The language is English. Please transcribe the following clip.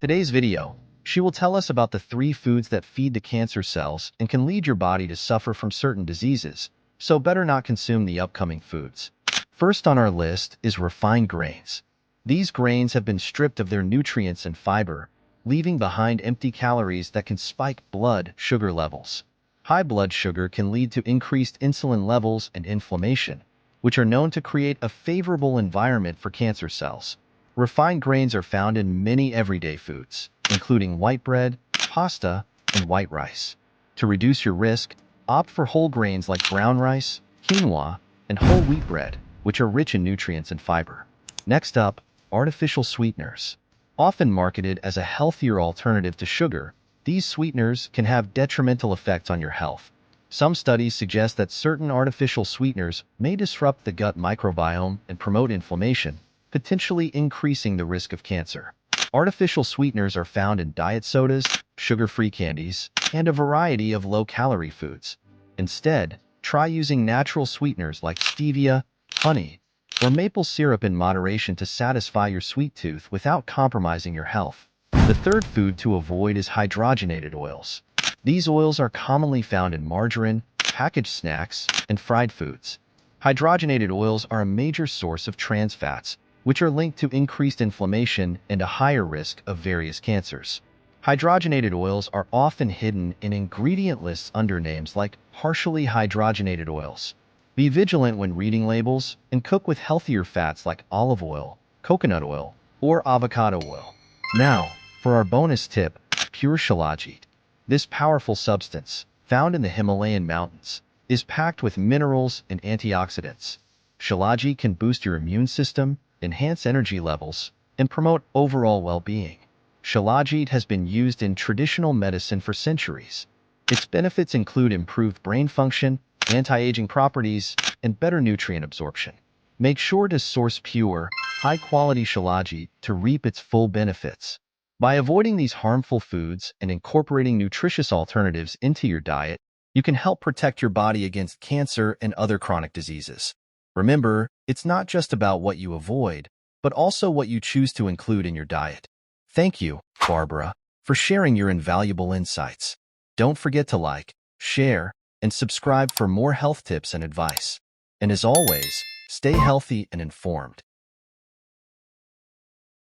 Today's video, she will tell us about the 3 foods that feed the cancer cells and can lead your body to suffer from certain diseases, so better not consume the upcoming foods. First on our list is refined grains. These grains have been stripped of their nutrients and fiber, leaving behind empty calories that can spike blood sugar levels. High blood sugar can lead to increased insulin levels and inflammation, which are known to create a favorable environment for cancer cells. Refined grains are found in many everyday foods, including white bread, pasta, and white rice. To reduce your risk, opt for whole grains like brown rice, quinoa, and whole wheat bread, which are rich in nutrients and fiber. Next up, artificial sweeteners. Often marketed as a healthier alternative to sugar, these sweeteners can have detrimental effects on your health. Some studies suggest that certain artificial sweeteners may disrupt the gut microbiome and promote inflammation, potentially increasing the risk of cancer. Artificial sweeteners are found in diet sodas, sugar-free candies, and a variety of low-calorie foods. Instead, try using natural sweeteners like stevia, honey, or maple syrup in moderation to satisfy your sweet tooth without compromising your health. The third food to avoid is hydrogenated oils. These oils are commonly found in margarine, packaged snacks, and fried foods. Hydrogenated oils are a major source of trans fats, which are linked to increased inflammation and a higher risk of various cancers. Hydrogenated oils are often hidden in ingredient lists under names like partially hydrogenated oils. Be vigilant when reading labels and cook with healthier fats like olive oil, coconut oil, or avocado oil. Now, for our bonus tip, pure Shilajit. This powerful substance, found in the Himalayan mountains, is packed with minerals and antioxidants. Shilajit can boost your immune system, enhance energy levels, and promote overall well-being. Shilajit has been used in traditional medicine for centuries. Its benefits include improved brain function, anti-aging properties, and better nutrient absorption. Make sure to source pure, high-quality Shilajit to reap its full benefits. By avoiding these harmful foods and incorporating nutritious alternatives into your diet, you can help protect your body against cancer and other chronic diseases. Remember, it's not just about what you avoid, but also what you choose to include in your diet. Thank you, Barbara, for sharing your invaluable insights. Don't forget to like, share, and subscribe for more health tips and advice. And as always, stay healthy and informed.